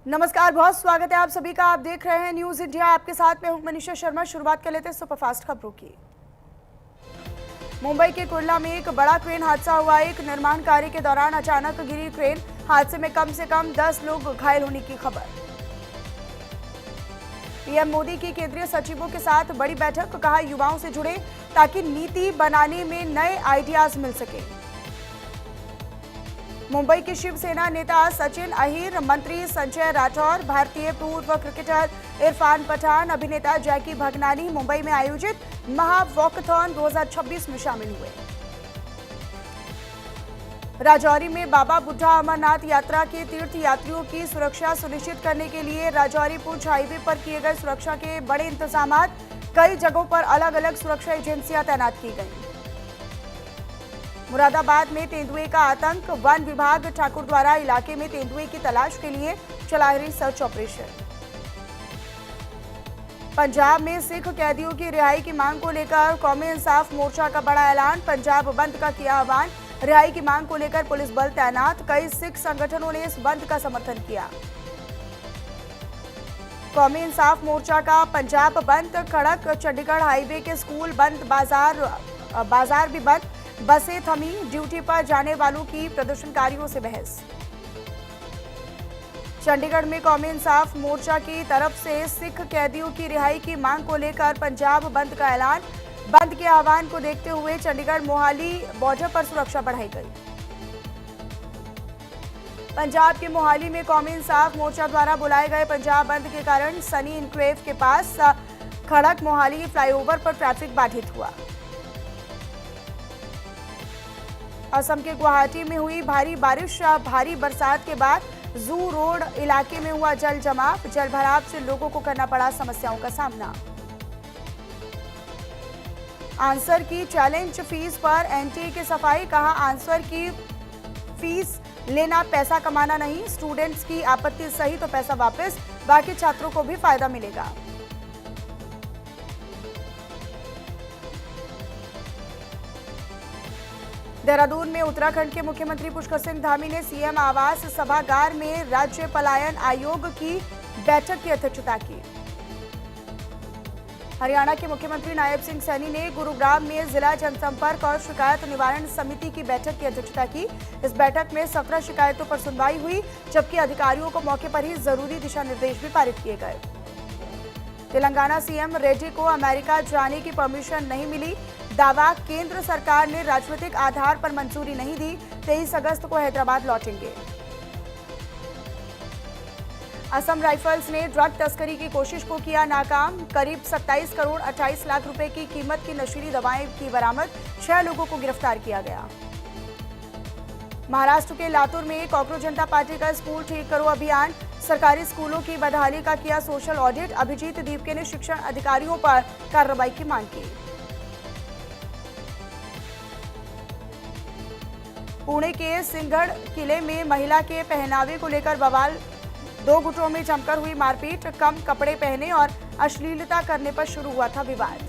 नमस्कार, बहुत स्वागत है आप सभी का। आप देख रहे हैं न्यूज इंडिया। आपके साथ में हूं मनीषा शर्मा। शुरुआत कर लेते हैं सुपरफास्ट खबरों की। मुंबई के कुर्ला में एक बड़ा क्रेन हादसा हुआ। एक निर्माण कार्य के दौरान अचानक गिरी क्रेन। हादसे में कम से कम 10 लोग घायल होने की खबर। पीएम मोदी की केंद्रीय सचिवों के साथ बड़ी बैठक, कहा युवाओं से जुड़े ताकि नीति बनाने में नए आइडियाज मिल सके। मुंबई के शिवसेना नेता सचिन अहिर, मंत्री संजय राठौर, भारतीय पूर्व क्रिकेटर इरफान पठान, अभिनेता जैकी भगनानी मुंबई में आयोजित महा वॉकथॉन 2026 में शामिल हुए। राजौरी में बाबा बुढ़ा अमरनाथ यात्रा के तीर्थ यात्रियों की सुरक्षा सुनिश्चित करने के लिए राजौरी पुंछ हाईवे पर किए गए सुरक्षा के बड़े इंतजाम। कई जगहों पर अलग अलग सुरक्षा एजेंसियां तैनात की गई। मुरादाबाद में तेंदुए का आतंक, वन विभाग ठाकुर द्वारा इलाके में तेंदुए की तलाश के लिए चला रही सर्च ऑपरेशन। पंजाब में सिख कैदियों की रिहाई की मांग को लेकर कौमी इंसाफ मोर्चा का बड़ा ऐलान। पंजाब बंद का किया आह्वान। रिहाई की मांग को लेकर पुलिस बल तैनात। कई सिख संगठनों ने इस बंद का समर्थन किया। कौमी इंसाफ मोर्चा का पंजाब बंद, खड़क चंडीगढ़ हाईवे के स्कूल बंद, बाजार भी बंद, बसें थमी, ड्यूटी पर जाने वालों की प्रदर्शनकारियों से बहस। चंडीगढ़ में कौमी इंसाफ मोर्चा की तरफ से सिख कैदियों की रिहाई की मांग को लेकर पंजाब बंद का ऐलान। बंद के आह्वान को देखते हुए चंडीगढ़ मोहाली बॉर्डर पर सुरक्षा बढ़ाई गई। पंजाब के मोहाली में कौमी इंसाफ मोर्चा द्वारा बुलाए गए पंजाब बंद के कारण सनी इनक्लेव के पास खड़क मोहाली फ्लाईओवर पर ट्रैफिक बाधित हुआ। असम के गुवाहाटी में हुई भारी बारिश, भारी बरसात के बाद जू रोड इलाके में हुआ जल जमाव। जल भराव से लोगों को करना पड़ा समस्याओं का सामना। आंसर की चैलेंज फीस पर एनटीए की सफाई, कहा आंसर की फीस लेना पैसा कमाना नहीं। स्टूडेंट्स की आपत्ति सही तो पैसा वापस, बाकी छात्रों को भी फायदा मिलेगा। देहरादून में उत्तराखंड के मुख्यमंत्री पुष्कर सिंह धामी ने सीएम आवास सभागार में राज्य पलायन आयोग की बैठक की अध्यक्षता की। हरियाणा के मुख्यमंत्री नायब सिंह सैनी ने गुरुग्राम में जिला जनसंपर्क और शिकायत निवारण समिति की बैठक की अध्यक्षता की। इस बैठक में 17 शिकायतों पर सुनवाई हुई, जबकि अधिकारियों को मौके पर ही जरूरी दिशा निर्देश भी पारित किए गए। तेलंगाना सीएम रेड्डी को अमेरिका जाने की परमिशन नहीं मिली। दावा, केंद्र सरकार ने राजनीतिक आधार पर मंजूरी नहीं दी। 23 अगस्त को हैदराबाद लौटेंगे। असम राइफल्स ने ड्रग तस्करी की कोशिश को किया नाकाम। करीब 27 करोड़ 28 लाख रुपए की कीमत की नशीली दवाएं की बरामद। 6 लोगों को गिरफ्तार किया गया। महाराष्ट्र के लातूर में कांग्रेस जनता पार्टी का स्कूल ठीक करो अभियान। सरकारी स्कूलों की बदहाली का किया सोशल ऑडिट। अभिजीत दीपके ने शिक्षण अधिकारियों पर कार्रवाई की मांग की। पुणे के सिंहगढ़ किले में महिला के पहनावे को लेकर बवाल। 2 गुटों में जमकर हुई मारपीट। कम कपड़े पहने और अश्लीलता करने पर शुरू हुआ था विवाद।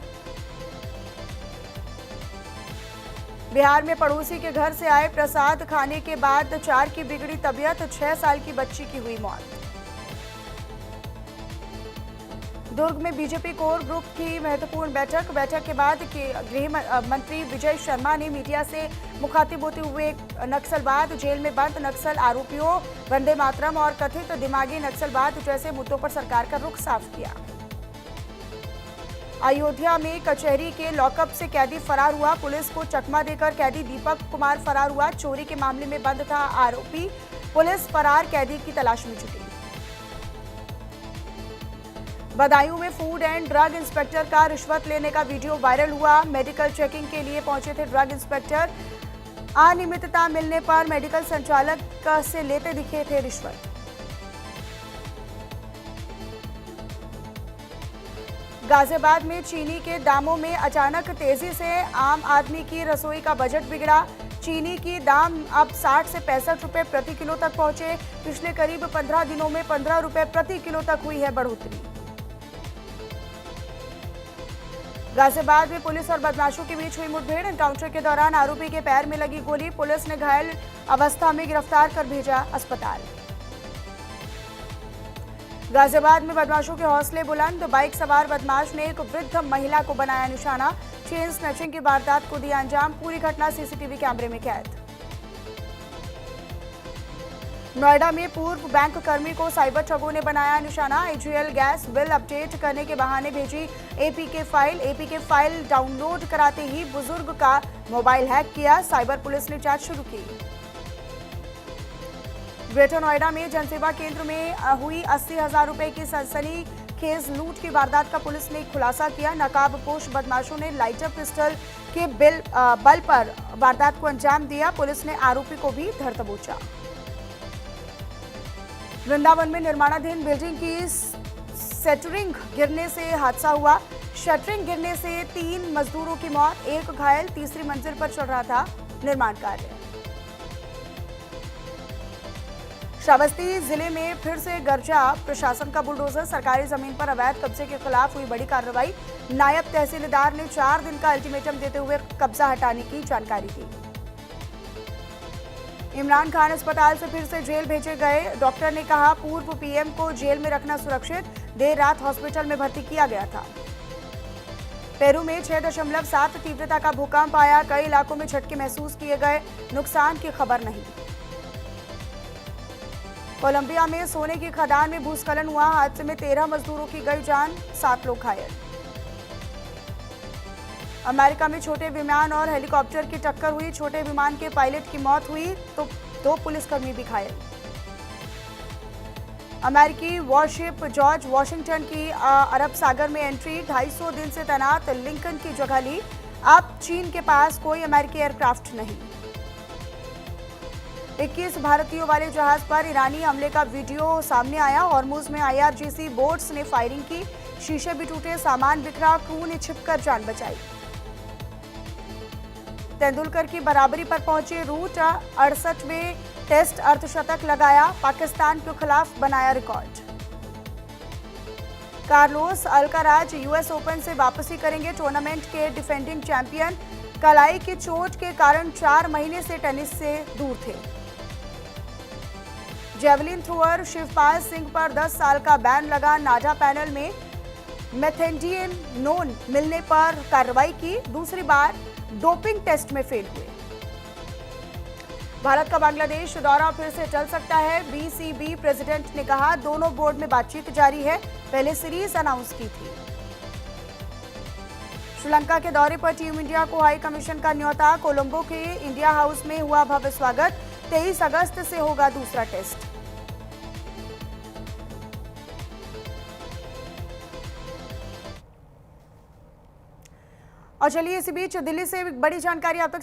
बिहार में पड़ोसी के घर से आए प्रसाद खाने के बाद 4 की बिगड़ी तबीयत। 6 साल की बच्ची की हुई मौत। दुर्ग में बीजेपी कोर ग्रुप की महत्वपूर्ण बैठक के बाद गृह मंत्री विजय शर्मा ने मीडिया से मुखातिब होते हुए नक्सलवाद, जेल में बंद नक्सल आरोपियों, वंदे मातरम और कथित दिमागी नक्सलवाद जैसे मुद्दों पर सरकार का रुख साफ किया। अयोध्या में कचहरी के लॉकअप से कैदी फरार हुआ। पुलिस को चकमा देकर कैदी दीपक कुमार फरार हुआ। चोरी के मामले में बंद था आरोपी। पुलिस फरार कैदी की तलाश में जुटी। बदायूं में फूड एंड ड्रग इंस्पेक्टर का रिश्वत लेने का वीडियो वायरल हुआ। मेडिकल चेकिंग के लिए पहुंचे थे ड्रग इंस्पेक्टर। अनियमितता मिलने पर मेडिकल संचालक से लेते दिखे थे रिश्वत। गाजियाबाद में चीनी के दामों में अचानक तेजी से आम आदमी की रसोई का बजट बिगड़ा। चीनी की दाम अब 60 से 65 रुपए प्रति किलो तक पहुंचे। पिछले करीब 15 दिनों में 15 रुपए प्रति किलो तक हुई है बढ़ोतरी। गाजियाबाद में पुलिस और बदमाशों के बीच हुई मुठभेड़। एनकाउंटर के दौरान आरोपी के पैर में लगी गोली। पुलिस ने घायल अवस्था में गिरफ्तार कर भेजा अस्पताल। गाजियाबाद में बदमाशों के हौसले बुलंद, बाइक सवार बदमाश ने एक वृद्ध महिला को बनाया निशाना, चेन स्नैचिंग की वारदात को दिया अंजाम, पूरी घटना सीसीटीवी कैमरे में कैद। नोएडा में पूर्व बैंक कर्मी को साइबर ठगों ने बनाया निशाना, एजीएल गैस बिल अपडेट करने के बहाने भेजी एपीके फाइल डाउनलोड कराते ही बुजुर्ग का मोबाइल हैक किया, साइबर पुलिस ने जांच शुरू की। ग्रेटर नोएडा में जनसेवा केंद्र में हुई 80,000 रुपए की सनसनीखेज लूट की वारदात का पुलिस ने खुलासा किया, नकाबपोश बदमाशों ने लाइटर पिस्टल के बल पर वारदात को अंजाम दिया, पुलिस ने आरोपी को भी धर दबोचा। वृंदावन में निर्माणाधीन बिल्डिंग की शटरिंग गिरने से हादसा हुआ, शटरिंग गिरने से 3 मजदूरों की मौत, 1 घायल, तीसरी मंजिल पर चल रहा था निर्माण कार्य। श्रावस्ती जिले में फिर से गरजा प्रशासन का बुलडोजर, सरकारी जमीन पर अवैध कब्जे के खिलाफ हुई बड़ी कार्रवाई, नायब तहसीलदार ने 4 दिन का अल्टीमेटम देते हुए कब्जा हटाने की जानकारी दी। इमरान खान अस्पताल से फिर से जेल भेजे गए, डॉक्टर ने कहा पूर्व पीएम को जेल में रखना सुरक्षित, देर रात हॉस्पिटल में भर्ती किया गया था। पेरू में 6.7 तीव्रता का भूकंप आया, कई इलाकों में झटके महसूस किए गए, नुकसान की खबर नहीं। कोलंबिया में सोने की खदान में भूस्खलन हुआ, हादसे में 13 मजदूरों की गई जान, 7 लोग घायल। अमेरिका में छोटे विमान और हेलीकॉप्टर की टक्कर हुई, छोटे विमान के पायलट की मौत हुई तो 2 पुलिसकर्मी भी घायल। अमेरिकी वॉरशिप जॉर्ज वाशिंगटन की अरब सागर में एंट्री, 250 दिन से तैनात लिंकन की जगह ली, अब चीन के पास कोई अमेरिकी एयरक्राफ्ट नहीं। 21 भारतीयों वाले जहाज पर ईरानी हमले का वीडियो सामने आया, हॉर्मुज में आईआरजीसी बोट्स ने फायरिंग की, शीशे भी टूटे, सामान बिखरा, क्रू ने छिपकर जान बचाई। तेंदुलकर की बराबरी पर पहुंचे रूट, 68वें टेस्ट अर्धशतक लगाया, पाकिस्तान के खिलाफ बनाया record. Carlos Alcaraz US open से वापसी करेंगे, टूर्नामेंट के डिफेंडिंग चैंपियन कलाई की चोट के कारण 4 महीने से टेनिस से दूर थे। जेवलिन थ्रोअर शिवपाल सिंह पर 10 साल का बैन लगा, नाडा पैनल में मेथेंडियन नोन मिलने पर कार्रवाई की, दूसरी बार डोपिंग टेस्ट में फेल हुए। भारत का बांग्लादेश दौरा फिर से चल सकता है, बीसीबी प्रेसिडेंट ने कहा, दोनों बोर्ड में बातचीत जारी है, पहले सीरीज अनाउंस की थी। श्रीलंका के दौरे पर टीम इंडिया को हाई कमीशन का न्योता, कोलंबो के इंडिया हाउस में हुआ भव्य स्वागत, 23 अगस्त से होगा दूसरा टेस्ट। और चलिए इसी बीच दिल्ली से बड़ी जानकारी आप तक